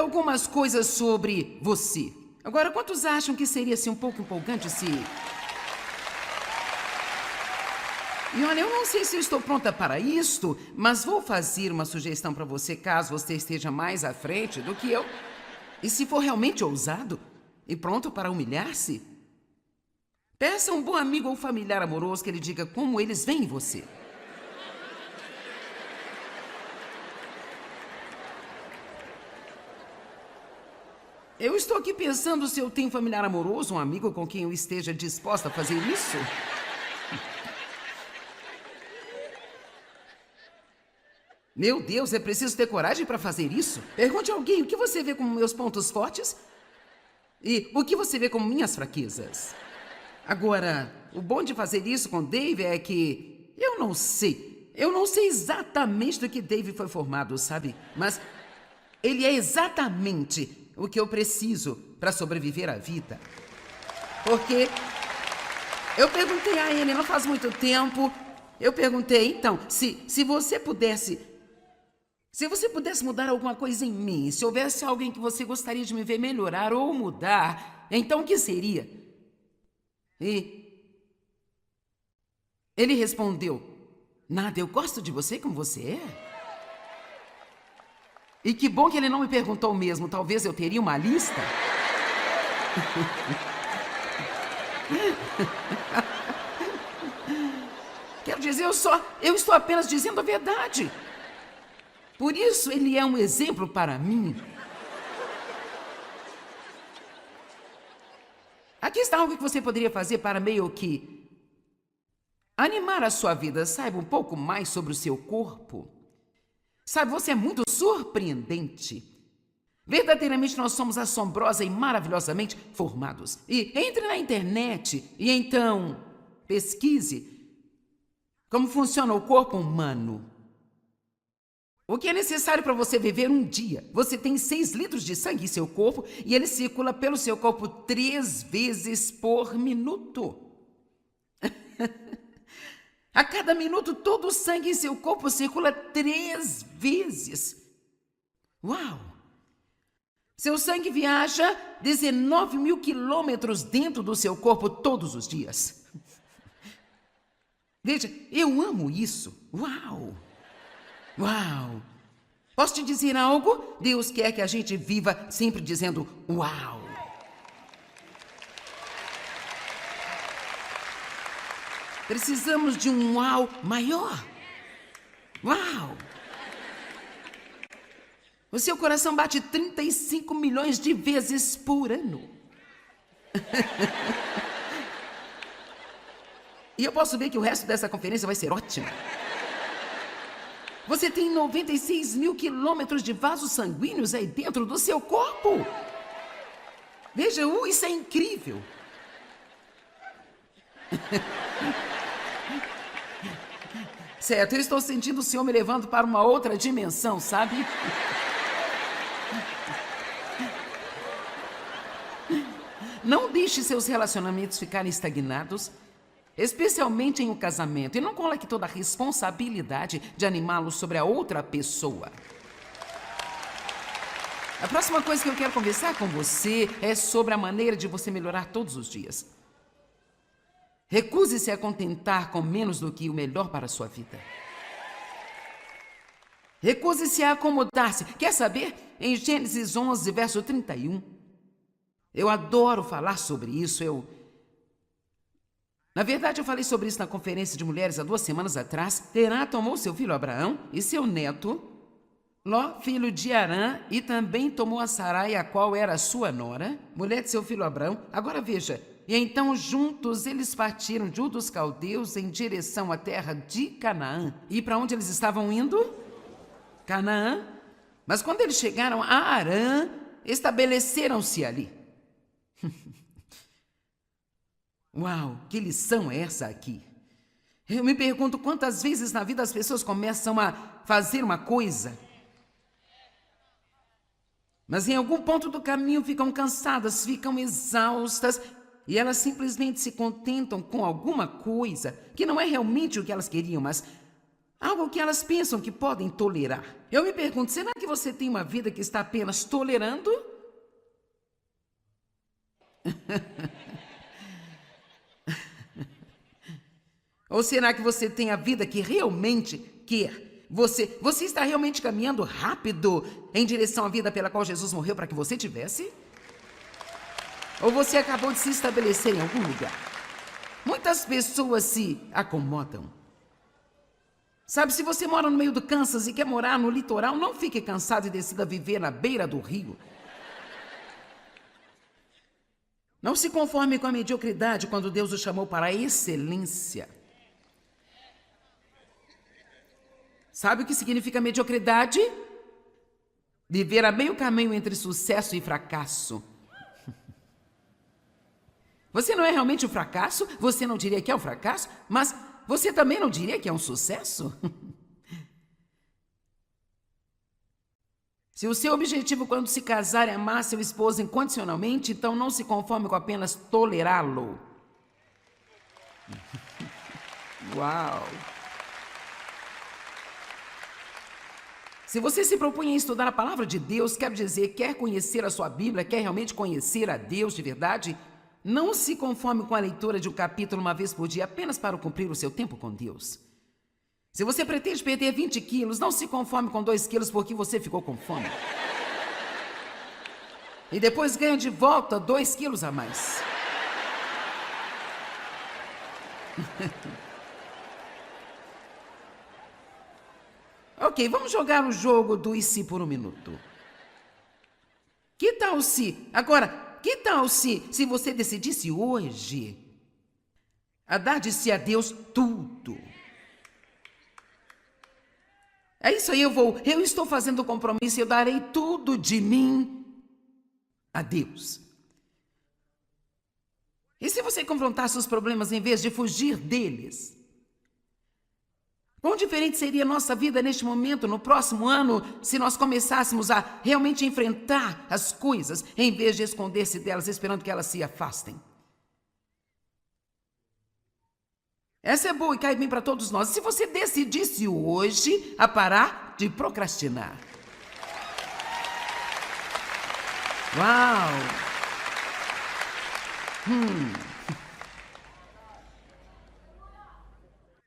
algumas coisas sobre você. Agora, quantos acham que seria assim, um pouco empolgante se... E olha, eu não sei se eu estou pronta para isto, mas vou fazer uma sugestão para você, caso você esteja mais à frente do que eu. E se for realmente ousado e pronto para humilhar-se, peça a um bom amigo ou familiar amoroso que ele diga como eles veem em você. Eu estou aqui pensando se eu tenho um familiar amoroso, um amigo com quem eu esteja disposta a fazer isso. Meu Deus, é preciso ter coragem para fazer isso? Pergunte a alguém o que você vê como meus pontos fortes e o que você vê como minhas fraquezas. Agora, o bom de fazer isso com Dave é que eu não sei exatamente do que Dave foi formado, sabe? Mas ele é exatamente o que eu preciso para sobreviver à vida. Porque eu perguntei a ele não faz muito tempo, eu perguntei, então, se você pudesse mudar alguma coisa em mim, se houvesse alguém que você gostaria de me ver melhorar ou mudar, então o que seria? E ele respondeu, nada, eu gosto de você como você é. E que bom que ele não me perguntou mesmo, talvez eu teria uma lista. Quero dizer, eu estou apenas dizendo a verdade. Por isso, ele é um exemplo para mim. Aqui está algo que você poderia fazer para meio que animar a sua vida. Saiba um pouco mais sobre o seu corpo. Sabe, você é muito surpreendente. Verdadeiramente, nós somos assombrosa e maravilhosamente formados. E entre na internet e então pesquise como funciona o corpo humano. O que é necessário para você viver um dia? Você tem 6 litros de sangue em seu corpo e ele circula pelo seu corpo 3 vezes por minuto. A cada minuto, todo o sangue em seu corpo circula 3 vezes. Uau! Seu sangue viaja 19 mil quilômetros dentro do seu corpo todos os dias. Veja, eu amo isso. Uau! Uau! Posso te dizer algo? Deus quer que a gente viva sempre dizendo uau! Precisamos de um uau maior. Uau! O seu coração bate 35 milhões de vezes por ano. E eu posso ver que o resto dessa conferência vai ser ótimo. Você tem 96 mil quilômetros de vasos sanguíneos aí dentro do seu corpo. Veja, isso é incrível. Certo, eu estou sentindo o Senhor me levando para uma outra dimensão, sabe? Não deixe seus relacionamentos ficarem estagnados, especialmente em um casamento, e não coloque toda a responsabilidade de animá-lo sobre a outra pessoa. A próxima coisa que eu quero conversar com você é sobre a maneira de você melhorar todos os dias. Recuse-se a contentar com menos do que o melhor para a sua vida. Recuse-se a acomodar-se. Quer saber? Em Gênesis 11, verso 31. Eu adoro falar sobre isso. Na verdade, eu falei sobre isso na conferência de mulheres há 2 semanas atrás. Terá tomou seu filho Abraão e seu neto, Ló, filho de Arã, e também tomou a Sarai, a qual era sua nora, mulher de seu filho Abraão. Agora veja, e então juntos eles partiram de Ur dos Caldeus em direção à terra de Canaã. E para onde eles estavam indo? Canaã. Mas quando eles chegaram a Arã, estabeleceram-se ali. Uau, que lição é essa aqui? Eu me pergunto quantas vezes na vida as pessoas começam a fazer uma coisa, mas em algum ponto do caminho ficam cansadas, ficam exaustas, e elas simplesmente se contentam com alguma coisa que não é realmente o que elas queriam, mas Algo que elas pensam que podem tolerar. Eu me pergunto, será que você tem uma vida que está apenas tolerando? Ou será que você tem a vida que realmente quer? Você está realmente caminhando rápido em direção à vida pela qual Jesus morreu para que você tivesse? Ou você acabou de se estabelecer em algum lugar? Muitas pessoas se acomodam. Sabe, se você mora no meio do Kansas e quer morar no litoral, não fique cansado e decida viver na beira do rio. Não se conforme com a mediocridade quando Deus o chamou para a excelência. Sabe o que significa mediocridade? Viver a meio caminho entre sucesso e fracasso. Você não é realmente um fracasso? Você não diria que é um fracasso? Mas você também não diria que é um sucesso? Se o seu objetivo quando se casar é amar seu esposo incondicionalmente, então não se conforme com apenas tolerá-lo. Uau! Se você se propõe a estudar a palavra de Deus, quer dizer, quer conhecer a sua Bíblia, quer realmente conhecer a Deus de verdade, não se conforme com a leitura de um capítulo uma vez por dia apenas para cumprir o seu tempo com Deus. Se você pretende perder 20 quilos, não se conforme com 2 quilos porque você ficou com fome. E depois ganha de volta 2 quilos a mais. Ok, vamos jogar o jogo do e se por um minuto. Que tal se... Agora... Que tal se você decidisse hoje a dar de si a Deus tudo? É isso aí, eu estou fazendo o compromisso e eu darei tudo de mim a Deus. E se você confrontasse os problemas em vez de fugir deles? Quão diferente seria a nossa vida neste momento, no próximo ano, se nós começássemos a realmente enfrentar as coisas, em vez de esconder-se delas, esperando que elas se afastem? Essa é boa e cai bem para todos nós. Se você decidisse hoje a parar de procrastinar. Uau!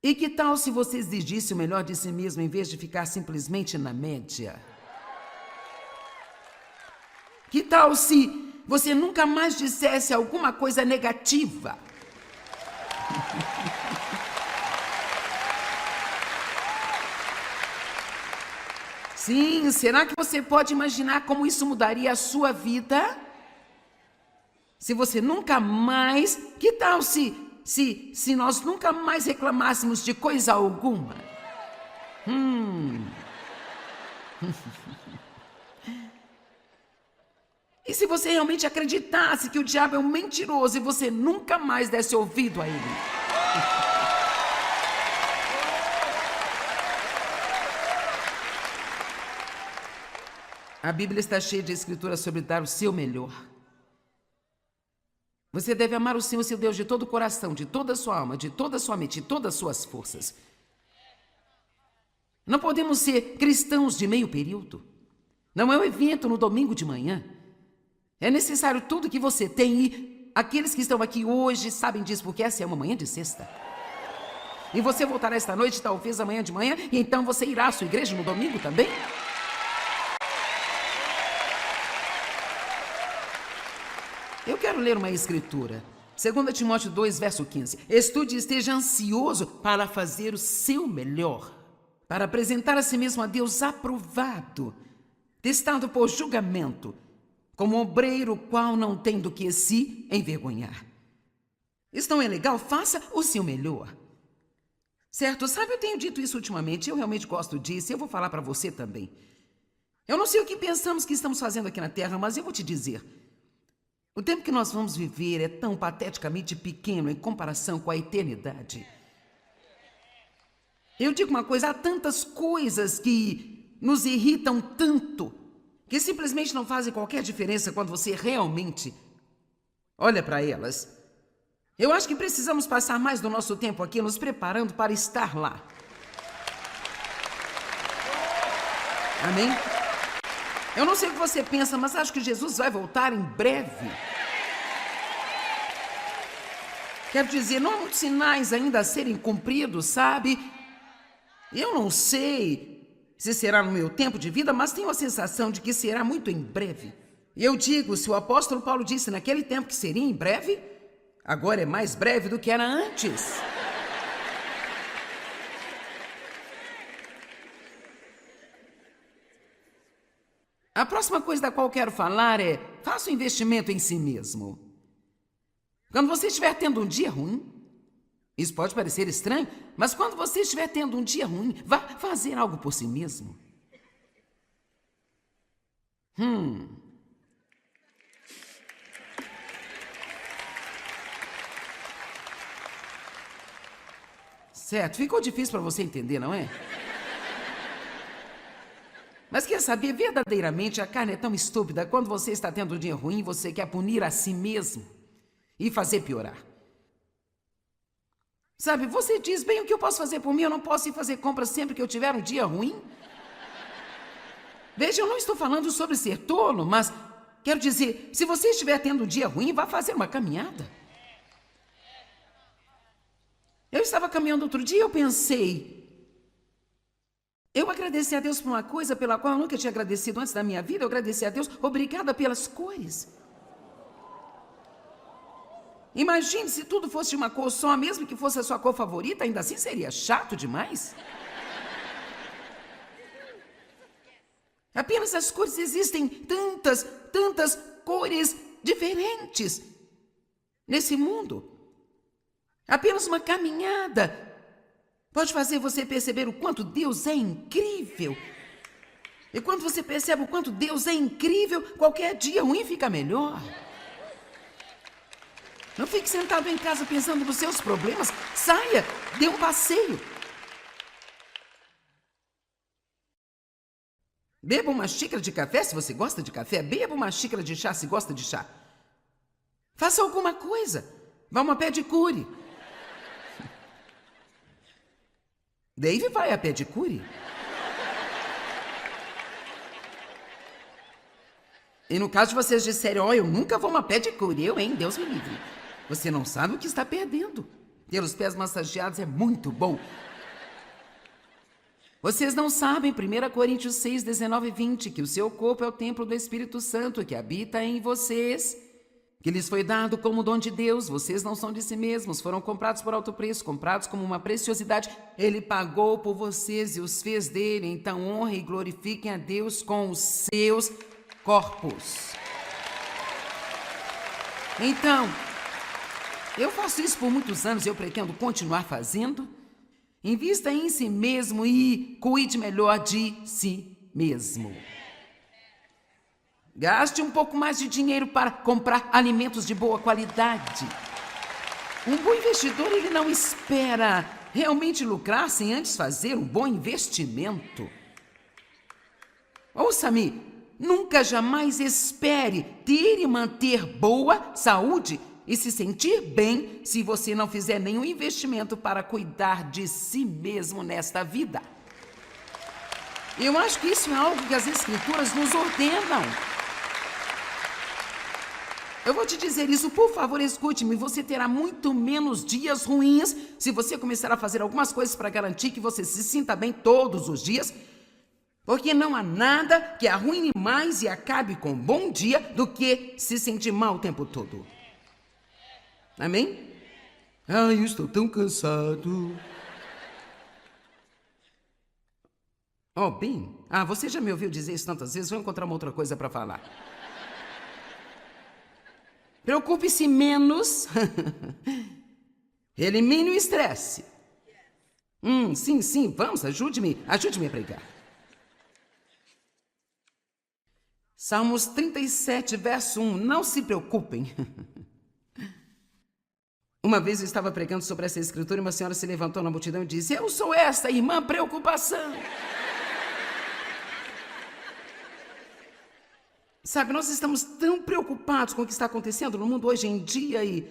E que tal se você exigisse o melhor de si mesmo em vez de ficar simplesmente na média? Que tal se você nunca mais dissesse alguma coisa negativa? Sim, será que você pode imaginar como isso mudaria a sua vida? Se você nunca mais... Que tal se nós nunca mais reclamássemos de coisa alguma? E se você realmente acreditasse que o diabo é um mentiroso e você nunca mais desse ouvido a ele? A Bíblia está cheia de escrituras sobre dar o seu melhor. Você deve amar o Senhor, seu Deus, de todo o coração, de toda a sua alma, de toda a sua mente, de todas as suas forças. Não podemos ser cristãos de meio período. Não é um evento no domingo de manhã. É necessário tudo que você tem e aqueles que estão aqui hoje sabem disso, porque essa é uma manhã de sexta. E você voltará esta noite, talvez amanhã de manhã, e então você irá à sua igreja no domingo também? Eu quero ler uma escritura. 2 Timóteo 2, verso 15. Estude e esteja ansioso para fazer o seu melhor, para apresentar a si mesmo a Deus aprovado, testado por julgamento, como um obreiro qual não tem do que se envergonhar. Isso não é legal? Faça o seu melhor. Certo? Sabe, eu tenho dito isso ultimamente, eu realmente gosto disso e eu vou falar para você também. Eu não sei o que pensamos que estamos fazendo aqui na Terra, mas eu vou te dizer. O tempo que nós vamos viver é tão pateticamente pequeno em comparação com a eternidade. Eu digo uma coisa, há tantas coisas que nos irritam tanto, que simplesmente não fazem qualquer diferença quando você realmente olha para elas. Eu acho que precisamos passar mais do nosso tempo aqui nos preparando para estar lá. Amém? Eu não sei o que você pensa, mas acho que Jesus vai voltar em breve. Quero dizer, não há muitos sinais ainda a serem cumpridos, sabe? Eu não sei se será no meu tempo de vida, mas tenho a sensação de que será muito em breve. E eu digo, se o apóstolo Paulo disse naquele tempo que seria em breve, agora é mais breve do que era antes. A próxima coisa da qual quero falar é: faça um investimento em si mesmo. Quando você estiver tendo um dia ruim, isso pode parecer estranho, mas quando você estiver tendo um dia ruim, vá fazer algo por si mesmo. Certo, ficou difícil para você entender, não é? Mas quer saber, verdadeiramente a carne é tão estúpida, quando você está tendo um dia ruim, você quer punir a si mesmo e fazer piorar. Sabe, você diz, bem, o que eu posso fazer por mim? Eu não posso ir fazer compras sempre que eu tiver um dia ruim? Veja, eu não estou falando sobre ser tolo, mas quero dizer, se você estiver tendo um dia ruim, vá fazer uma caminhada. Eu estava caminhando outro dia e eu pensei, eu agradeci a Deus por uma coisa pela qual eu nunca tinha agradecido antes da minha vida. Eu agradeci a Deus, obrigada pelas cores. Imagine se tudo fosse de uma cor só, mesmo que fosse a sua cor favorita, ainda assim seria chato demais. Apenas as cores, existem tantas cores diferentes nesse mundo. Apenas uma caminhada pode fazer você perceber o quanto Deus é incrível. E quando você percebe o quanto Deus é incrível, qualquer dia ruim fica melhor. Não fique sentado em casa pensando nos seus problemas. Saia, dê um passeio. Beba uma xícara de café se você gosta de café. Beba uma xícara de chá se gosta de chá. Faça alguma coisa. Vá a uma pedicure. Dave vai a pedicure. E no caso de vocês disserem, eu nunca vou a uma pedicure. Deus me livre. Você não sabe o que está perdendo. Ter os pés massageados é muito bom. Vocês não sabem, 1 Coríntios 6, 19 e 20, que o seu corpo é o templo do Espírito Santo que habita em vocês, que lhes foi dado como dom de Deus. Vocês não são de si mesmos, foram comprados por alto preço, comprados como uma preciosidade. Ele pagou por vocês e os fez dele. Então honrem e glorifiquem a Deus com os seus corpos. Então, eu faço isso por muitos anos e eu pretendo continuar fazendo. Invista em si mesmo e cuide melhor de si mesmo. Gaste um pouco mais de dinheiro para comprar alimentos de boa qualidade. Um bom investidor, ele não espera realmente lucrar sem antes fazer um bom investimento. Ouça-me, nunca jamais espere ter e manter boa saúde e se sentir bem se você não fizer nenhum investimento para cuidar de si mesmo nesta vida. Eu acho que isso é algo que as Escrituras nos ordenam. Eu vou te dizer isso, por favor, escute-me. Você terá muito menos dias ruins se você começar a fazer algumas coisas para garantir que você se sinta bem todos os dias, porque não há nada que arruine mais e acabe com um bom dia do que se sentir mal o tempo todo. Amém? Ai, eu estou tão cansado. Oh, bem, você já me ouviu dizer isso tantas vezes, vou encontrar uma outra coisa para falar. Preocupe-se menos. Elimine o estresse. Sim, vamos, ajude-me a pregar. Salmos 37, verso 1, não se preocupem. Uma vez eu estava pregando sobre essa escritura e uma senhora se levantou na multidão e disse, eu sou essa irmã preocupação. Sabe, nós estamos tão preocupados com o que está acontecendo no mundo hoje em dia e...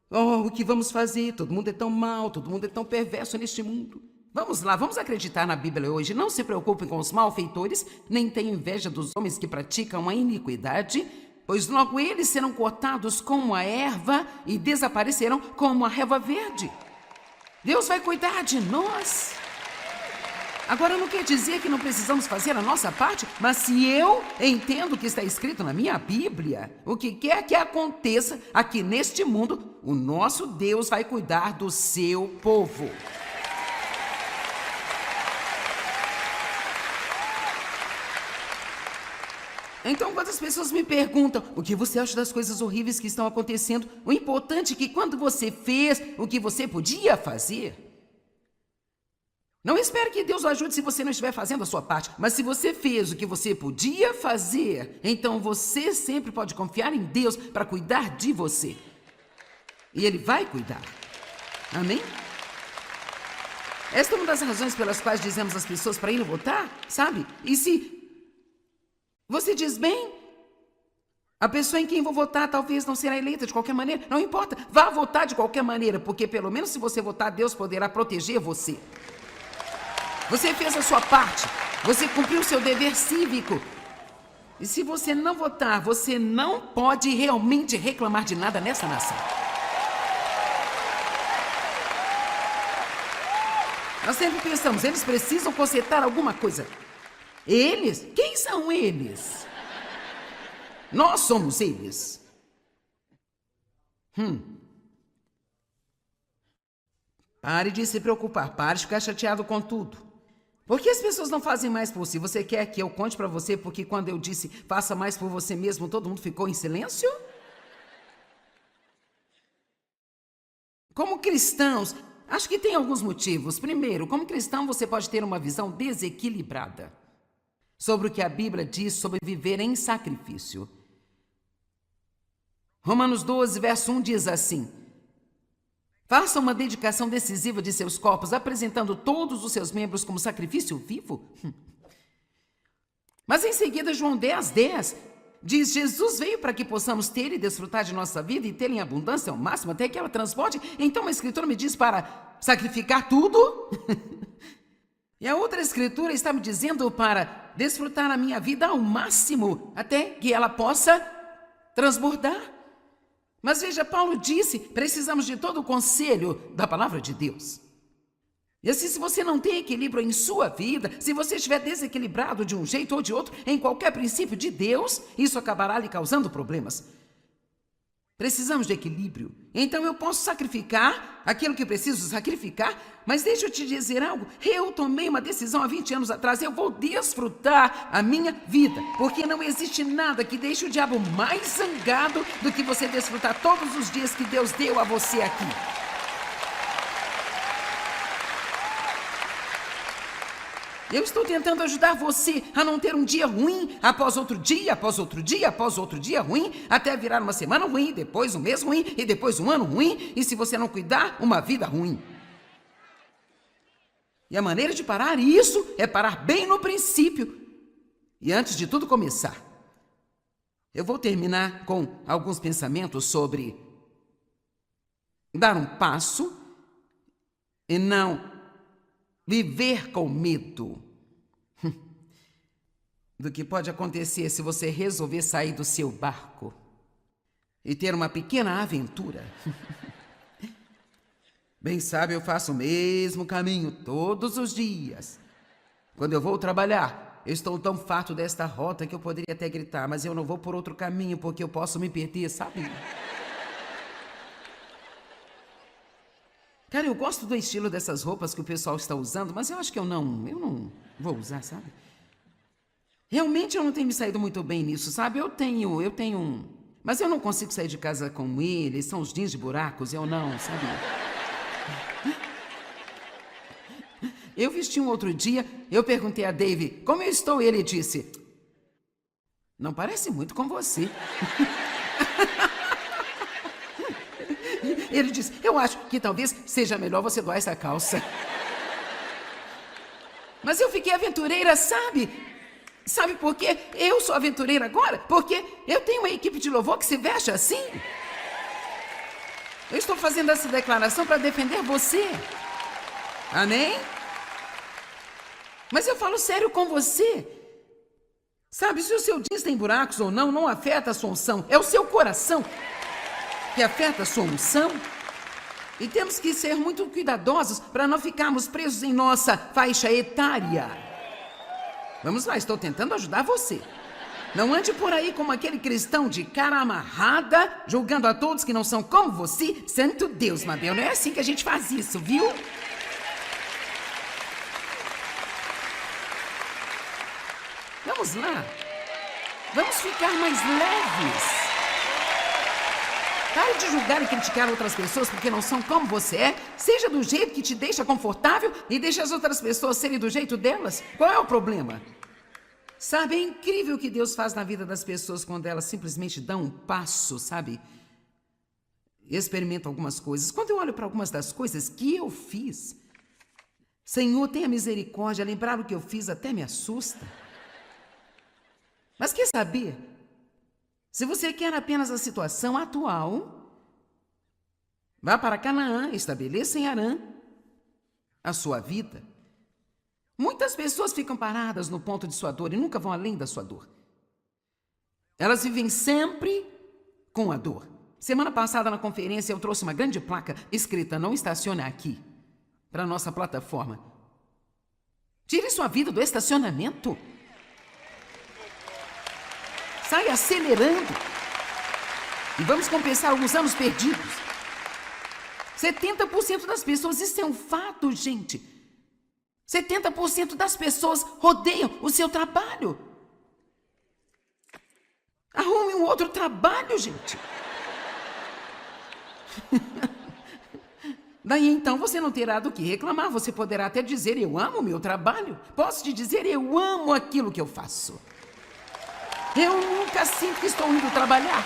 o que vamos fazer? Todo mundo é tão mau, todo mundo é tão perverso neste mundo. Vamos lá, vamos acreditar na Bíblia hoje. Não se preocupem com os malfeitores, nem tenham inveja dos homens que praticam a iniquidade, pois logo eles serão cortados como a erva e desaparecerão como a relva verde. Deus vai cuidar de nós. Agora, não quer dizer que não precisamos fazer a nossa parte, mas se eu entendo o que está escrito na minha Bíblia, o que quer que aconteça aqui neste mundo, o nosso Deus vai cuidar do seu povo. Então, quando as pessoas me perguntam o que você acha das coisas horríveis que estão acontecendo, o importante é que quando você fez o que você podia fazer, não espere que Deus o ajude se você não estiver fazendo a sua parte, mas se você fez o que você podia fazer, então você sempre pode confiar em Deus para cuidar de você. E Ele vai cuidar. Amém? Esta é uma das razões pelas quais dizemos às pessoas para ir votar, sabe? E se você diz, bem, a pessoa em quem vou votar talvez não será eleita de qualquer maneira, não importa, vá votar de qualquer maneira, porque pelo menos se você votar, Deus poderá proteger você. Você fez a sua parte, você cumpriu o seu dever cívico. E se você não votar, você não pode realmente reclamar de nada nessa nação. Nós sempre pensamos, eles precisam consertar alguma coisa. Eles? Quem são eles? Nós somos eles. Pare de se preocupar, pare de ficar chateado com tudo. Por que as pessoas não fazem mais por si? Você quer que eu conte para você porque quando eu disse faça mais por você mesmo, todo mundo ficou em silêncio? Como cristãos, acho que tem alguns motivos. Primeiro, como cristão você pode ter uma visão desequilibrada sobre o que a Bíblia diz sobre viver em sacrifício. Romanos 12, verso 1 diz assim: faça uma dedicação decisiva de seus corpos, apresentando todos os seus membros como sacrifício vivo. Mas em seguida, João 10, 10 diz: Jesus veio para que possamos ter e desfrutar de nossa vida e ter em abundância ao máximo até que ela transborde. Então a Escritura me diz para sacrificar tudo? E a outra Escritura está me dizendo para desfrutar a minha vida ao máximo até que ela possa transbordar. Mas veja, Paulo disse, precisamos de todo o conselho da palavra de Deus. E assim, se você não tem equilíbrio em sua vida, se você estiver desequilibrado de um jeito ou de outro, em qualquer princípio de Deus, isso acabará lhe causando problemas. Precisamos de equilíbrio. Então eu posso sacrificar aquilo que preciso sacrificar, mas deixa eu te dizer algo. Eu tomei uma decisão há 20 anos atrás. Eu vou desfrutar a minha vida, porque não existe nada que deixe o diabo mais zangado do que você desfrutar todos os dias que Deus deu a você aqui. Eu estou tentando ajudar você a não ter um dia ruim após outro dia, após outro dia, após outro dia ruim, até virar uma semana ruim, depois um mês ruim e depois um ano ruim, e se você não cuidar, uma vida ruim. E a maneira de parar isso é parar bem no princípio. E antes de tudo começar, eu vou terminar com alguns pensamentos sobre dar um passo e não viver com medo do que pode acontecer se você resolver sair do seu barco e ter uma pequena aventura. Bem sabe, eu faço o mesmo caminho todos os dias. Quando eu vou trabalhar, eu estou tão farto desta rota que eu poderia até gritar, mas eu não vou por outro caminho porque eu posso me perder, sabe? Cara, eu gosto do estilo dessas roupas que o pessoal está usando, mas eu acho que eu não vou usar, sabe? Realmente eu não tenho me saído muito bem nisso, sabe? Eu tenho mas eu não consigo sair de casa com eles, são os jeans de buracos, eu não, sabe? Eu vesti um outro dia, eu perguntei a Dave, como eu estou? Ele disse, não parece muito com você. Ele disse, eu acho que talvez seja melhor você doar essa calça. Mas eu fiquei aventureira, sabe? Sabe por quê? Eu sou aventureira agora? Porque eu tenho uma equipe de louvor que se veste assim. Eu estou fazendo essa declaração para defender você. Amém? Mas eu falo sério com você. Sabe, se o seu jeans tem buracos ou não, não afeta a sua unção. É o seu coração que afeta a sua unção. E temos que ser muito cuidadosos para não ficarmos presos em nossa faixa etária. Vamos lá, estou tentando ajudar você. Não ande por aí como aquele cristão de cara amarrada, julgando a todos que não são como você. Santo Deus, Mabel, não é assim que a gente faz isso, viu? Vamos lá. Vamos ficar mais leves. Pare de julgar e criticar outras pessoas porque não são como você é. Seja do jeito que te deixa confortável e deixe as outras pessoas serem do jeito delas. Qual é o problema? Sabe, é incrível o que Deus faz na vida das pessoas quando elas simplesmente dão um passo, sabe? Experimentam algumas coisas. Quando eu olho para algumas das coisas que eu fiz, Senhor, tenha misericórdia, lembrar o que eu fiz até me assusta. Mas quer saber? Se você quer apenas a situação atual, vá para Canaã, estabeleça em Harã a sua vida. Muitas pessoas ficam paradas no ponto de sua dor e nunca vão além da sua dor. Elas vivem sempre com a dor. Semana passada na conferência eu trouxe uma grande placa escrita "Não estacione aqui" para a nossa plataforma. Tire sua vida do estacionamento. Sai acelerando. E vamos compensar alguns anos perdidos. 70% das pessoas, isso é um fato, gente. 70% das pessoas rodeiam o seu trabalho. Arrume um outro trabalho, gente. Daí então você não terá do que reclamar. Você poderá até dizer: eu amo o meu trabalho. Posso te dizer: eu amo aquilo que eu faço. Eu nunca sinto que estou indo trabalhar.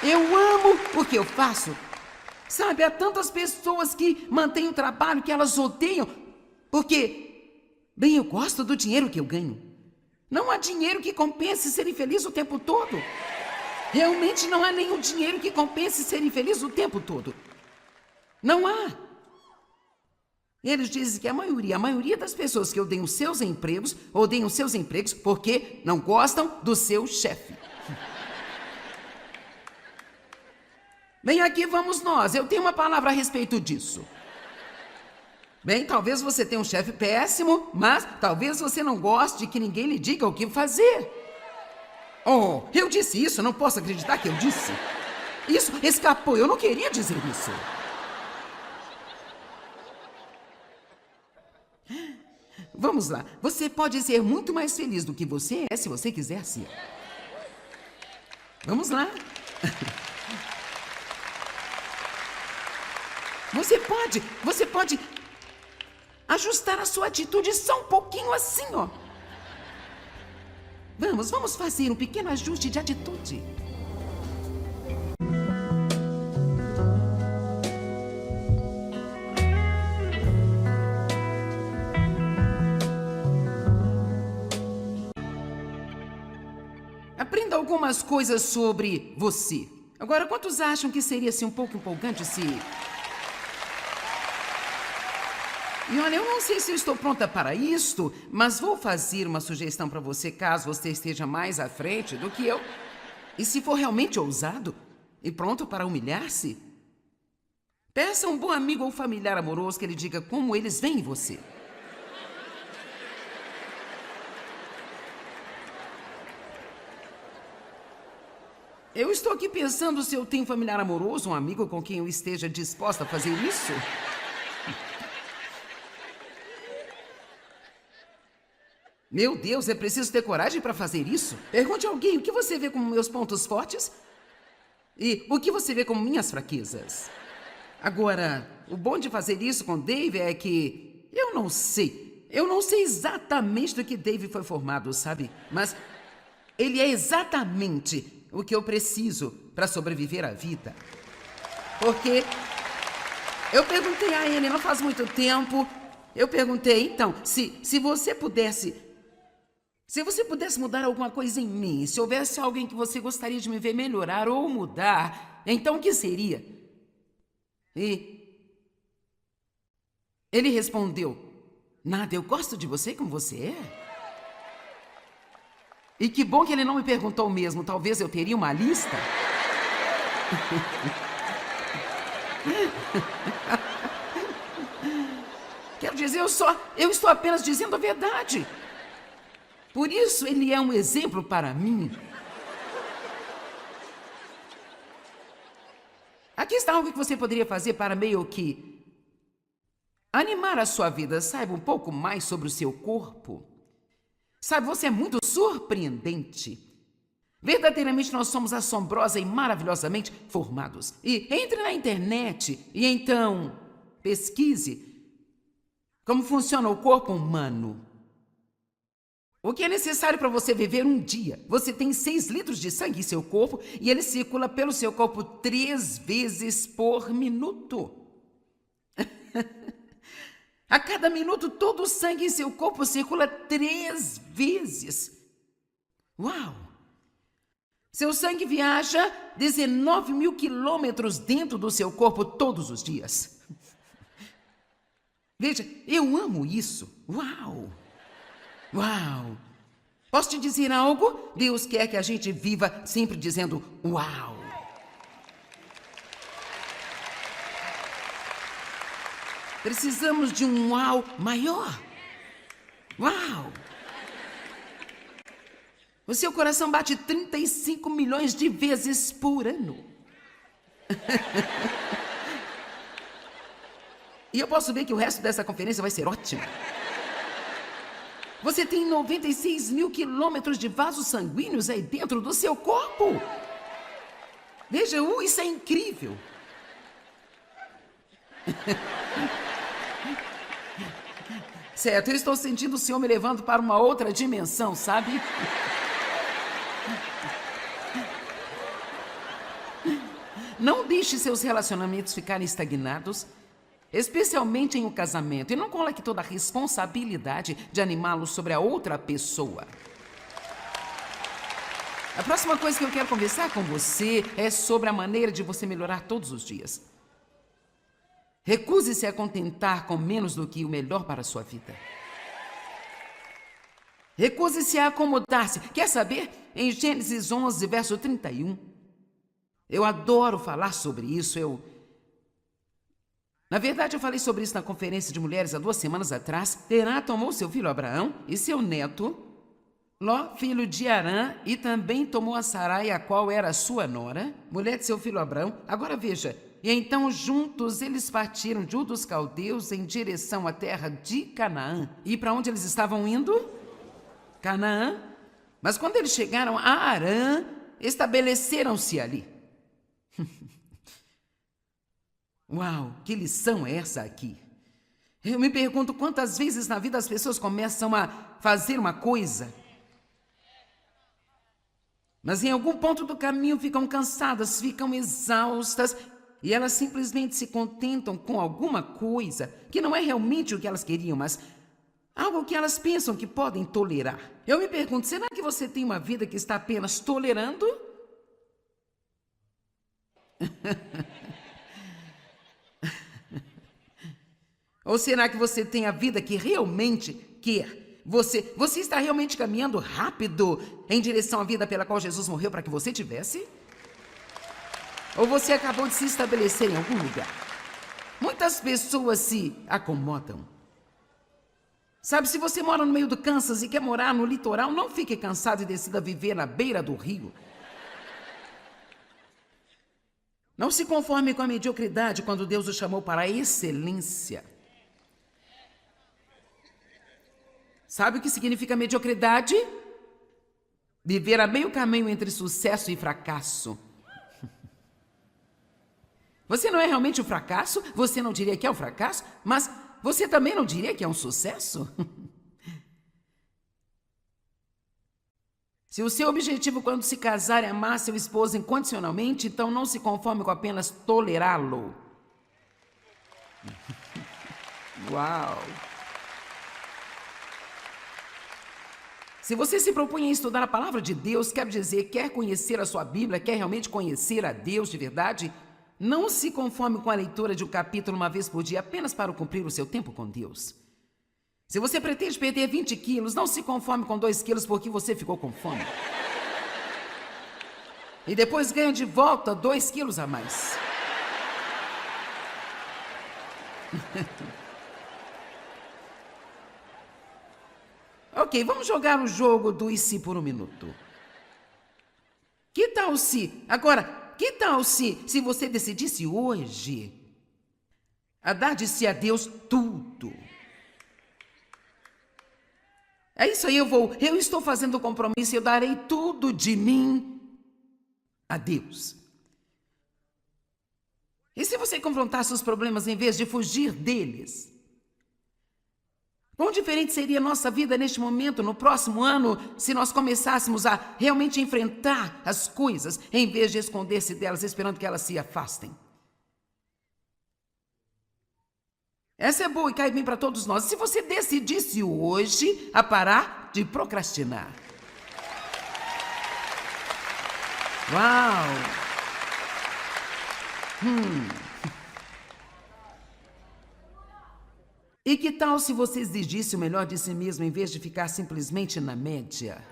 Eu amo o que eu faço. Sabe, há tantas pessoas que mantêm o trabalho que elas odeiam porque, bem, eu gosto do dinheiro que eu ganho. Não há dinheiro que compense ser infeliz o tempo todo. Realmente não há nenhum dinheiro que compense ser infeliz o tempo todo. Não há. Eles dizem que a maioria das pessoas que odeiam seus empregos porque não gostam do seu chefe. Bem, aqui vamos nós. Eu tenho uma palavra a respeito disso. Bem, talvez você tenha um chefe péssimo, mas talvez você não goste de que ninguém lhe diga o que fazer. Oh, eu disse isso, não posso acreditar que eu disse. Isso escapou, eu não queria dizer isso. Vamos lá, você pode ser muito mais feliz do que você é se você quiser ser. Vamos lá. Você pode ajustar a sua atitude só um pouquinho assim, ó. Vamos fazer um pequeno ajuste de atitude. Aprenda algumas coisas sobre você. Agora, quantos acham que seria assim um pouco empolgante se... E olha, eu não sei se eu estou pronta para isto, mas vou fazer uma sugestão para você caso você esteja mais à frente do que eu. E se for realmente ousado e pronto para humilhar-se, peça a um bom amigo ou familiar amoroso que ele diga como eles veem você. Eu estou aqui pensando se eu tenho um familiar amoroso, um amigo com quem eu esteja disposta a fazer isso. Meu Deus, é preciso ter coragem para fazer isso? Pergunte a alguém o que você vê como meus pontos fortes e o que você vê como minhas fraquezas. Agora, o bom de fazer isso com Dave é que eu não sei exatamente do que Dave foi formado, sabe? Mas ele é exatamente o que eu preciso para sobreviver à vida. Porque eu perguntei a ele não faz muito tempo, eu perguntei, então, se você pudesse mudar alguma coisa em mim, se houvesse alguém que você gostaria de me ver melhorar ou mudar, então o que seria? E ele respondeu, Nada, eu gosto de você como você é. E que bom que ele não me perguntou mesmo. Talvez eu teria uma lista. Quero dizer, eu estou apenas dizendo a verdade. Por isso ele é um exemplo para mim. Aqui está algo que você poderia fazer para meio que animar a sua vida. Saiba um pouco mais sobre o seu corpo. Sabe, você é muito surpreendente. Verdadeiramente nós somos assombrosa e maravilhosamente formados. E entre na internet e então pesquise como funciona o corpo humano. O que é necessário para você viver um dia? Você tem 6 litros de sangue em seu corpo e ele circula pelo seu corpo 3 vezes por minuto. A cada minuto, todo o sangue em seu corpo circula 3 vezes. Uau! Seu sangue viaja 19 mil quilômetros dentro do seu corpo todos os dias. Veja, eu amo isso. Uau! Uau! Posso te dizer algo? Deus quer que a gente viva sempre dizendo uau! Precisamos de um uau maior. Uau! O seu coração bate 35 milhões de vezes por ano. E eu posso ver que o resto dessa conferência vai ser ótima. Você tem 96 mil quilômetros de vasos sanguíneos aí dentro do seu corpo. Veja, isso é incrível. Certo, eu estou sentindo o Senhor me levando para uma outra dimensão, sabe? Não deixe seus relacionamentos ficarem estagnados, especialmente em um casamento, e não coloque toda a responsabilidade de animá-los sobre a outra pessoa. A próxima coisa que eu quero conversar com você é sobre a maneira de você melhorar todos os dias. Recuse-se a contentar com menos do que o melhor para a sua vida. Recuse-se a acomodar-se. Quer saber? Em Gênesis 11, verso 31. Eu adoro falar sobre isso. Na verdade, eu falei sobre isso na conferência de mulheres há 2 semanas atrás. Terá tomou seu filho Abraão e seu neto, Ló, filho de Arã, e também tomou a Sarai, a qual era sua nora, mulher de seu filho Abraão. Agora veja. E então juntos eles partiram de Ur dos Caldeus em direção à terra de Canaã. E para onde eles estavam indo? Canaã. Mas quando eles chegaram a Arã, estabeleceram-se ali. Uau, que lição é essa aqui? Eu me pergunto quantas vezes na vida as pessoas começam a fazer uma coisa, mas em algum ponto do caminho ficam cansadas, ficam exaustas, e elas simplesmente se contentam com alguma coisa que não é realmente o que elas queriam, mas algo que elas pensam que podem tolerar. Eu me pergunto, será que você tem uma vida que está apenas tolerando? Ou será que você tem a vida que realmente quer? Você está realmente caminhando rápido em direção à vida pela qual Jesus morreu para que você tivesse? Ou você acabou de se estabelecer em algum lugar? Muitas pessoas se acomodam. Sabe, se você mora no meio do Kansas e quer morar no litoral, não fique cansado e decida viver na beira do rio. Não se conforme com a mediocridade quando Deus o chamou para a excelência. Sabe o que significa mediocridade? Viver a meio caminho entre sucesso e fracasso. Você não é realmente um fracasso? Você não diria que é um fracasso? Mas você também não diria que é um sucesso? Se o seu objetivo quando se casar é amar seu esposo incondicionalmente, então não se conforme com apenas tolerá-lo. Uau! Se você se propõe a estudar a palavra de Deus, quer dizer, quer conhecer a sua Bíblia, quer realmente conhecer a Deus de verdade, não se conforme com a leitura de um capítulo uma vez por dia apenas para cumprir o seu tempo com Deus. Se você pretende perder 20 quilos, não se conforme com 2 quilos porque você ficou com fome. E depois ganha de volta 2 quilos a mais. Ok, vamos jogar o jogo do e se por um minuto. Que tal se... Agora, que tal se você decidisse hoje a dar de si a Deus tudo? É isso aí, eu estou fazendo o compromisso, eu darei tudo de mim a Deus. E se você confrontasse os problemas em vez de fugir deles? Quão diferente seria a nossa vida neste momento, no próximo ano, se nós começássemos a realmente enfrentar as coisas, em vez de esconder-se delas, esperando que elas se afastem? Essa é boa e cai bem para todos nós. Se você decidisse hoje a parar de procrastinar. Uau! E que tal se você exigisse o melhor de si mesmo em vez de ficar simplesmente na média?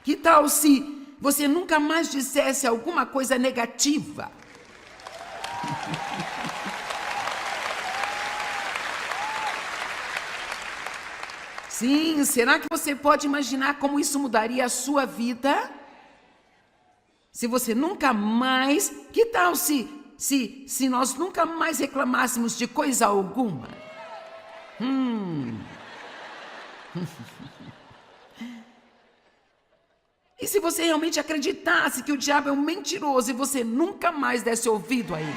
Que tal se você nunca mais dissesse alguma coisa negativa? Sim, será que você pode imaginar como isso mudaria a sua vida? Se você nunca mais... Que tal se nós nunca mais reclamássemos de coisa alguma? E se você realmente acreditasse que o diabo é um mentiroso e você nunca mais desse ouvido a ele?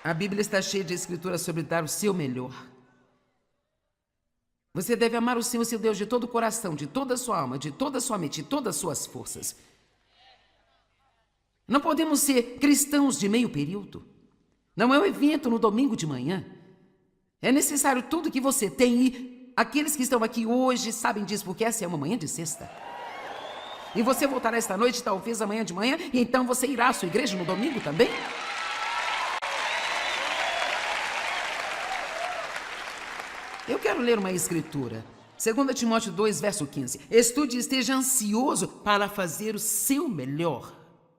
A Bíblia está cheia de escrituras sobre dar o seu melhor. Você deve amar o Senhor, seu Deus, de todo o coração, de toda a sua alma, de toda a sua mente, de todas as suas forças. Não podemos ser cristãos de meio período. Não é um evento no domingo de manhã. É necessário tudo que você tem e aqueles que estão aqui hoje sabem disso, porque essa é uma manhã de sexta. E você voltará esta noite, talvez amanhã de manhã, e então você irá à sua igreja no domingo também? Eu quero ler uma escritura. 2 Timóteo 2, verso 15. Estude e esteja ansioso para fazer o seu melhor,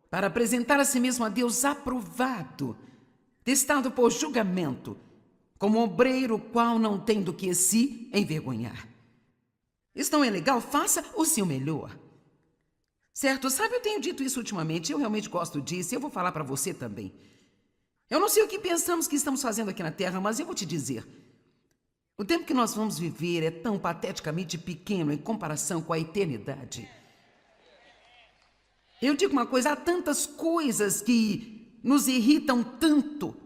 para apresentar a si mesmo a Deus aprovado, testado por julgamento, como obreiro qual não tem do que se envergonhar. Isso não é legal? Faça o seu melhor. Certo? Sabe, eu tenho dito isso ultimamente, eu realmente gosto disso e eu vou falar para você também. Eu não sei o que pensamos que estamos fazendo aqui na Terra, mas eu vou te dizer. O tempo que nós vamos viver é tão pateticamente pequeno em comparação com a eternidade. Eu digo uma coisa, há tantas coisas que nos irritam tanto,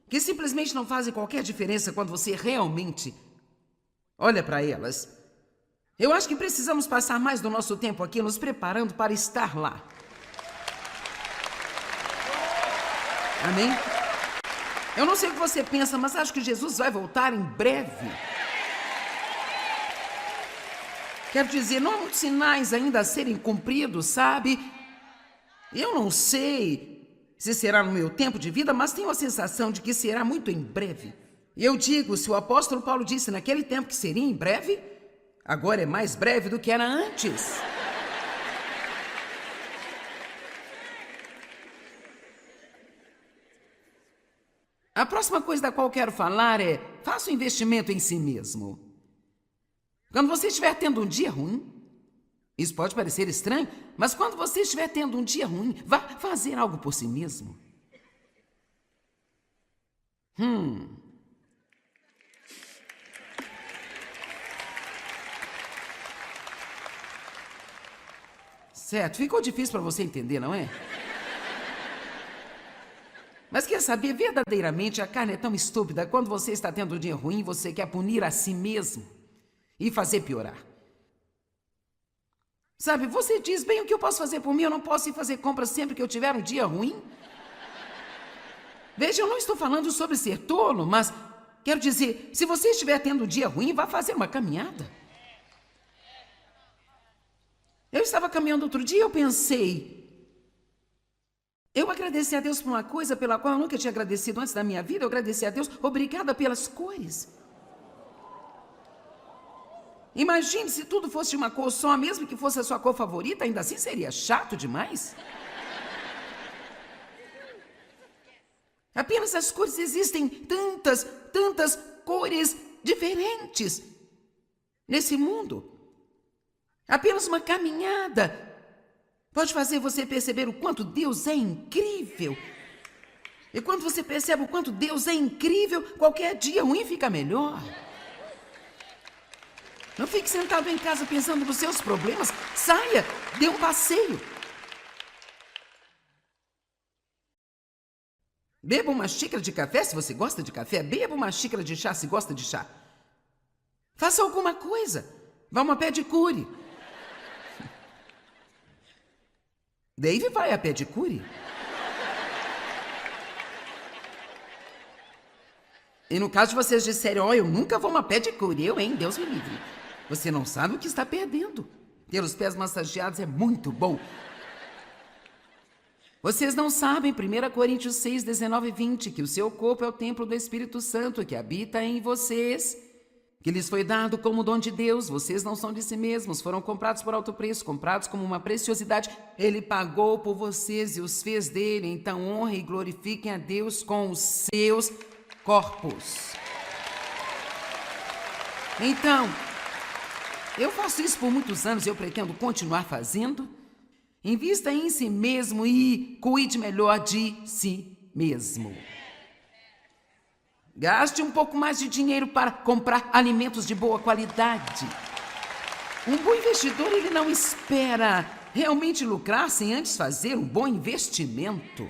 que simplesmente não fazem qualquer diferença quando você realmente olha para elas. Eu acho que precisamos passar mais do nosso tempo aqui nos preparando para estar lá. Amém? Eu não sei o que você pensa, mas acho que Jesus vai voltar em breve. Quero dizer, não há muitos sinais ainda a serem cumpridos, sabe? Eu não sei se será no meu tempo de vida, mas tenho a sensação de que será muito em breve. E eu digo, se o apóstolo Paulo disse naquele tempo que seria em breve, agora é mais breve do que era antes. A próxima coisa da qual quero falar é, faça um investimento em si mesmo. Quando você estiver tendo um dia ruim, isso pode parecer estranho, mas quando você estiver tendo um dia ruim, vá fazer algo por si mesmo. Certo, ficou difícil para você entender, não é? Mas quer saber, verdadeiramente a carne é tão estúpida, quando você está tendo um dia ruim, você quer punir a si mesmo e fazer piorar. Sabe, você diz, bem, o que eu posso fazer por mim? Eu não posso ir fazer compras sempre que eu tiver um dia ruim? Veja, eu não estou falando sobre ser tolo, mas quero dizer, se você estiver tendo um dia ruim, vá fazer uma caminhada. Eu estava caminhando outro dia e eu pensei, Eu agradeci a Deus por uma coisa pela qual eu nunca tinha agradecido antes da minha vida. Eu agradeci a Deus, obrigada pelas cores. Imagine se tudo fosse de uma cor só, mesmo que fosse a sua cor favorita, ainda assim seria chato demais. Apenas as cores, existem tantas cores diferentes nesse mundo. Apenas uma caminhada pode fazer você perceber o quanto Deus é incrível. E quando você percebe o quanto Deus é incrível, qualquer dia ruim fica melhor. Não fique sentado em casa pensando nos seus problemas. Saia, dê um passeio. Beba uma xícara de café se você gosta de café. Beba uma xícara de chá se gosta de chá. Faça alguma coisa. Vá a uma pedicure. Dave vai a pedicure. E no caso de vocês disserem, eu nunca vou a uma pedicure. Deus me livre. Você não sabe o que está perdendo. Ter os pés massageados é muito bom. Vocês não sabem, 1 Coríntios 6, 19 e 20, que o seu corpo é o templo do Espírito Santo que habita em vocês, que lhes foi dado como dom de Deus. Vocês não são de si mesmos, foram comprados por alto preço, comprados como uma preciosidade. Ele pagou por vocês e os fez dele. Então honrem e glorifiquem a Deus com os seus corpos. Então, eu faço isso por muitos anos e eu pretendo continuar fazendo. Invista em si mesmo e cuide melhor de si mesmo. Gaste um pouco mais de dinheiro para comprar alimentos de boa qualidade. Um bom investidor, ele não espera realmente lucrar sem antes fazer um bom investimento.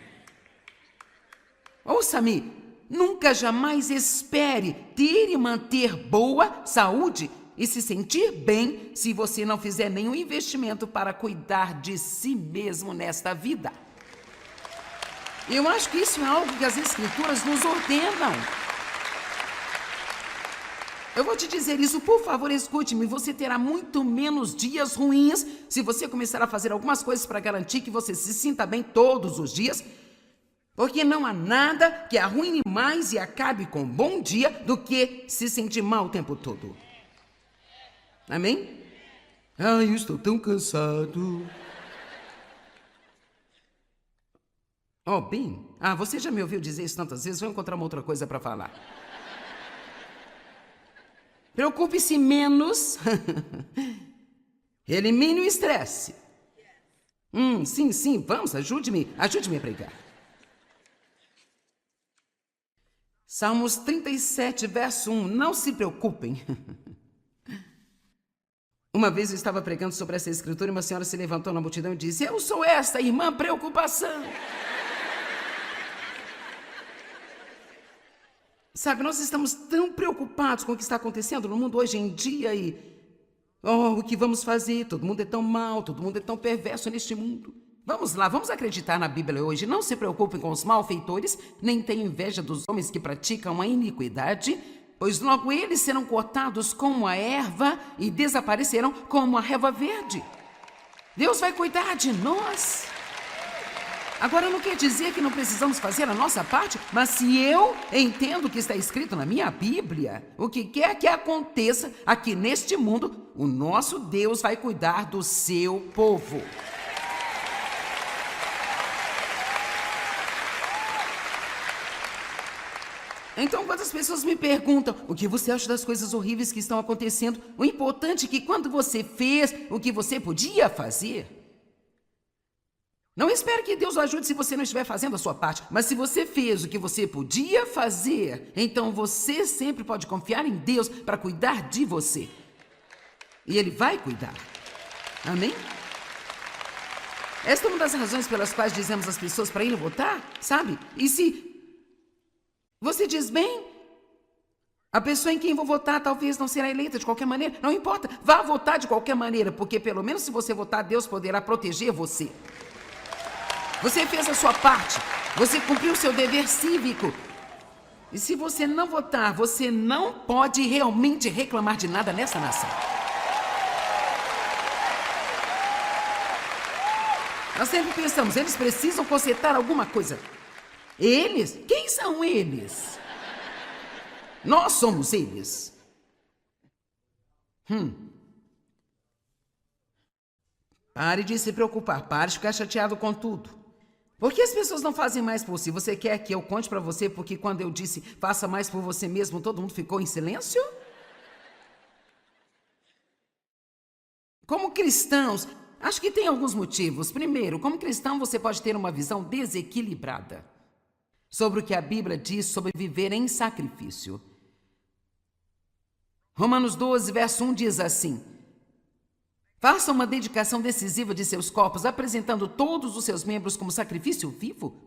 Ouça-me, nunca jamais espere ter e manter boa saúde e se sentir bem se você não fizer nenhum investimento para cuidar de si mesmo nesta vida. Eu acho que isso é algo que as Escrituras nos ordenam. Eu vou te dizer isso, por favor, escute-me. Você terá muito menos dias ruins se você começar a fazer algumas coisas para garantir que você se sinta bem todos os dias, porque não há nada que arruine mais e acabe com um bom dia do que se sentir mal o tempo todo. Amém? Eu estou tão cansado. Bem, você já me ouviu dizer isso tantas vezes, vou encontrar uma outra coisa para falar. Preocupe-se menos. Elimine o estresse. Sim, vamos, ajude-me a pregar. Salmos 37, verso 1, não se preocupem. Uma vez eu estava pregando sobre essa escritura e uma senhora se levantou na multidão e disse, eu sou esta irmã preocupação. Sabe, nós estamos tão preocupados com o que está acontecendo no mundo hoje em dia e... o que vamos fazer? Todo mundo é tão mau, todo mundo é tão perverso neste mundo. Vamos lá, vamos acreditar na Bíblia hoje. Não se preocupem com os malfeitores, nem tenham inveja dos homens que praticam a iniquidade, pois logo eles serão cortados como a erva e desaparecerão como a relva verde. Deus vai cuidar de nós. Agora, não quer dizer que não precisamos fazer a nossa parte, mas se eu entendo o que está escrito na minha Bíblia, o que quer que aconteça aqui neste mundo, o nosso Deus vai cuidar do seu povo. Então, quando as pessoas me perguntam o que você acha das coisas horríveis que estão acontecendo, o importante é que quando você fez o que você podia fazer, não espere que Deus o ajude se você não estiver fazendo a sua parte, mas se você fez o que você podia fazer, então você sempre pode confiar em Deus para cuidar de você. E Ele vai cuidar. Amém? Esta é uma das razões pelas quais dizemos às pessoas para irem votar, sabe? E se você diz, bem, a pessoa em quem vou votar talvez não será eleita de qualquer maneira, não importa, vá votar de qualquer maneira, porque pelo menos se você votar, Deus poderá proteger você. Você fez a sua parte, você cumpriu o seu dever cívico. E se você não votar, você não pode realmente reclamar de nada nessa nação. Nós sempre pensamos, eles precisam consertar alguma coisa. Eles? Quem são eles? Nós somos eles. Pare de se preocupar, pare de ficar chateado com tudo. Por que as pessoas não fazem mais por si? Você quer que eu conte pra você porque quando eu disse faça mais por você mesmo, todo mundo ficou em silêncio? Como cristãos, acho que tem alguns motivos. Primeiro, como cristão você pode ter uma visão desequilibrada sobre o que a Bíblia diz sobre viver em sacrifício. Romanos 12, verso 1 diz assim: faça uma dedicação decisiva de seus corpos, apresentando todos os seus membros como sacrifício vivo.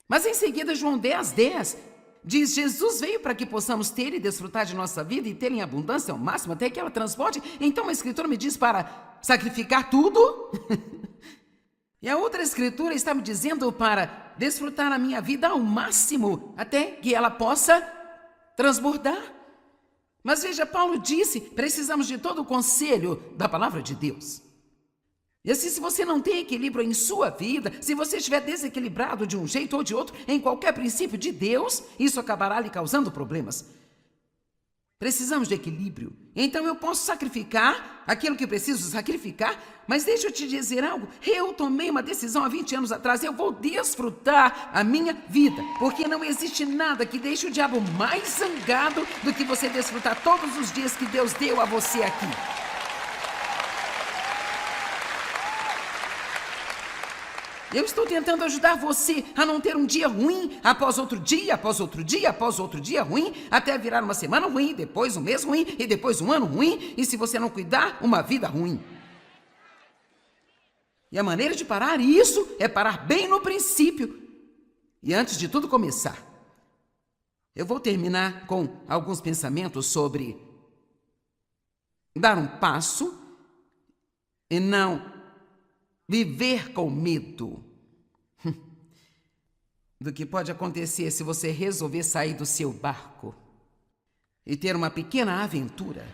Mas em seguida, João 10, 10 diz: Jesus veio para que possamos ter e desfrutar de nossa vida e ter em abundância ao máximo até que ela transborde. Então a Escritura me diz para sacrificar tudo? E a outra Escritura está me dizendo para desfrutar a minha vida ao máximo até que ela possa transbordar. Mas veja, Paulo disse, precisamos de todo o conselho da palavra de Deus. E assim, se você não tem equilíbrio em sua vida, se você estiver desequilibrado de um jeito ou de outro, em qualquer princípio de Deus, isso acabará lhe causando problemas. Precisamos de equilíbrio. Então eu posso sacrificar aquilo que preciso sacrificar, mas deixa eu te dizer algo. Eu tomei uma decisão há 20 anos atrás. Eu vou desfrutar a minha vida, porque não existe nada que deixe o diabo mais zangado do que você desfrutar todos os dias que Deus deu a você aqui. Eu estou tentando ajudar você a não ter um dia ruim após outro dia, após outro dia, após outro dia ruim, até virar uma semana ruim, depois um mês ruim e depois um ano ruim, e se você não cuidar, uma vida ruim. E a maneira de parar isso é parar bem no princípio. E antes de tudo começar, eu vou terminar com alguns pensamentos sobre dar um passo e não viver com medo do que pode acontecer se você resolver sair do seu barco e ter uma pequena aventura.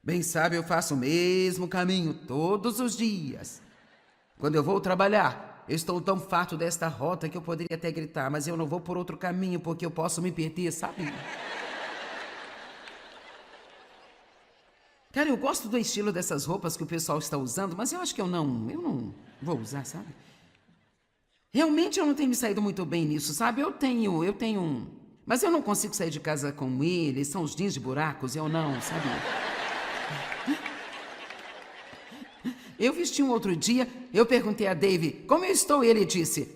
Bem sabe, eu faço o mesmo caminho todos os dias. Quando eu vou trabalhar, eu estou tão farto desta rota que eu poderia até gritar, mas eu não vou por outro caminho porque eu posso me perder, sabe? Cara, eu gosto do estilo dessas roupas que o pessoal está usando, mas eu acho que eu não vou usar, sabe? Realmente eu não tenho me saído muito bem nisso, sabe? Eu tenho mas eu não consigo sair de casa com eles, são os jeans de buracos, eu não, sabe? Eu vesti um outro dia, eu perguntei a Dave, como eu estou? Ele disse,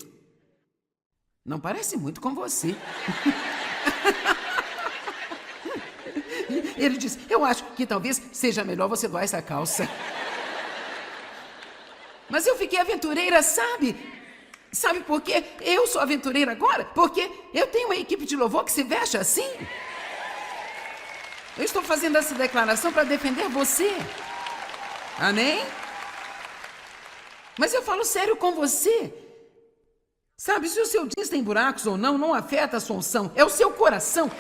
não parece muito com você. Ele disse, eu acho que talvez seja melhor você doar essa calça. Mas eu fiquei aventureira, sabe? Sabe por quê? Eu sou aventureira agora? Porque eu tenho uma equipe de louvor que se veste assim. Eu estou fazendo essa declaração para defender você. Amém? Mas eu falo sério com você. Sabe, se o seu jeans tem buracos ou não, não afeta a sua unção. É o seu coração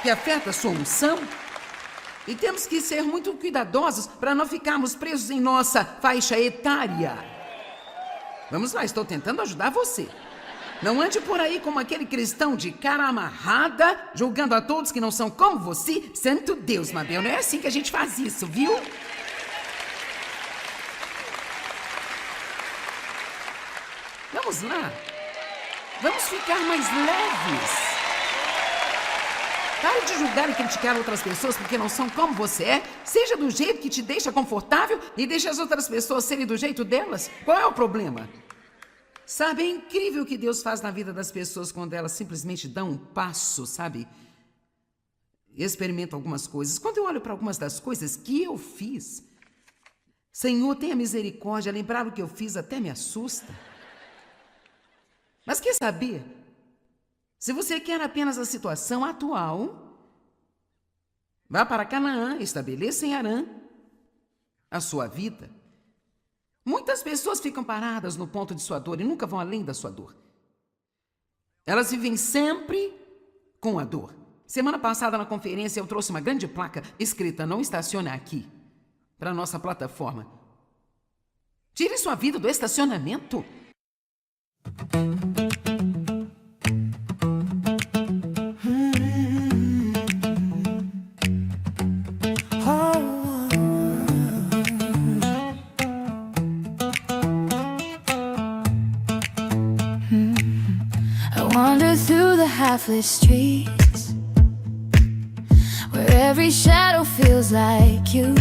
que afeta a sua unção. E temos que ser muito cuidadosos para não ficarmos presos em nossa faixa etária. Vamos lá, estou tentando ajudar você. Não ande por aí como aquele cristão de cara amarrada, julgando a todos que não são como você. Santo Deus, Mabel, não é assim que a gente faz isso, viu? Vamos lá. Vamos ficar mais leves. Pare de julgar e criticar outras pessoas porque não são como você é. Seja do jeito que te deixa confortável e deixe as outras pessoas serem do jeito delas. Qual é o problema? Sabe, é incrível o que Deus faz na vida das pessoas quando elas simplesmente dão um passo, sabe? Experimentam algumas coisas. Quando eu olho para algumas das coisas que eu fiz, Senhor, tenha misericórdia, lembrar o que eu fiz até me assusta. Mas quer saber? Se você quer apenas a situação atual, vá para Canaã, estabeleça em Harã a sua vida. Muitas pessoas ficam paradas no ponto de sua dor e nunca vão além da sua dor. Elas vivem sempre com a dor. Semana passada na conferência eu trouxe uma grande placa escrita "Não estacione aqui" para a nossa plataforma. Tire sua vida do estacionamento. I wander through the half-lit streets, where every shadow feels like you.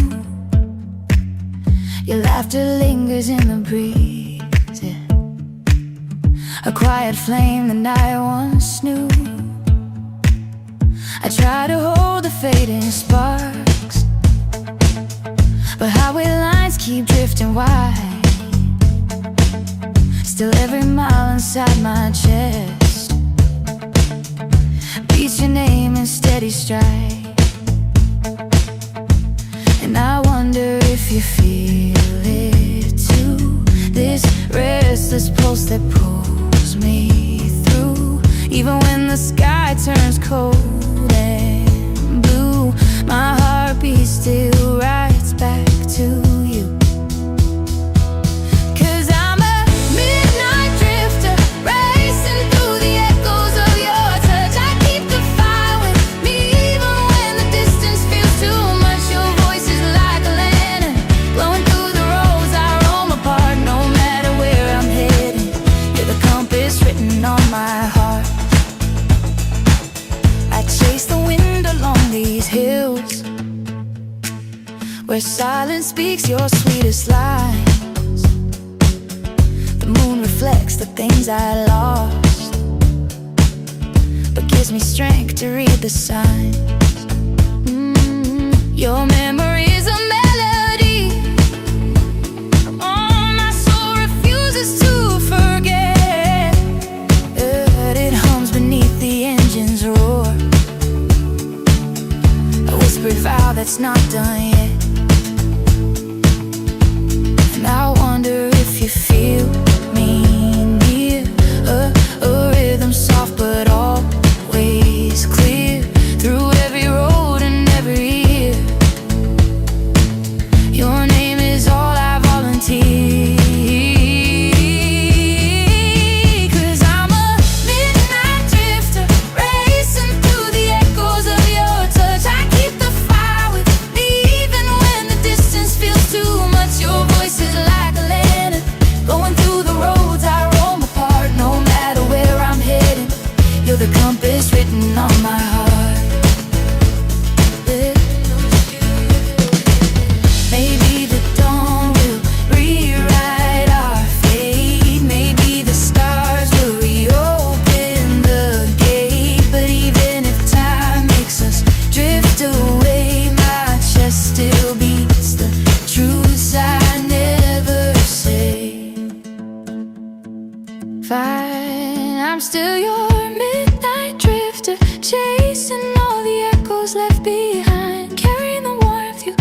Your laughter lingers in the breeze, yeah. A quiet flame that I once knew. I try to hold the fading sparks, but highway lines keep drifting wide. Still every mile inside my chest beats your name in steady stride. And I wonder if you feel it too, this restless pulse that pulls me through. Even when the sky turns cold and blue, my heartbeat still rides back to you. Where silence speaks your sweetest lines, the moon reflects the things I lost, but gives me strength to read the signs. Your memory is a melody, oh, my soul refuses to forget. It hums beneath the engine's roar, a whispered vow that's not done yet. And I wonder if you feel me near, a rhythm soft but always clear, through every road and every year. Your name is all I volunteer. The compass written on my heart. Maybe the dawn will rewrite our fate. Maybe the stars will reopen the gate. But even if time makes us drift away, my chest still beats the truths I never say. Fine, I'm still yours, chasing all the echoes left behind, carrying the warmth you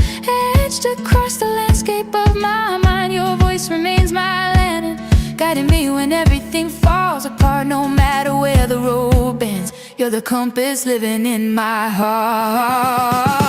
etched across the landscape of my mind. Your voice remains my lantern, guiding me when everything falls apart. No matter where the road bends, you're the compass living in my heart.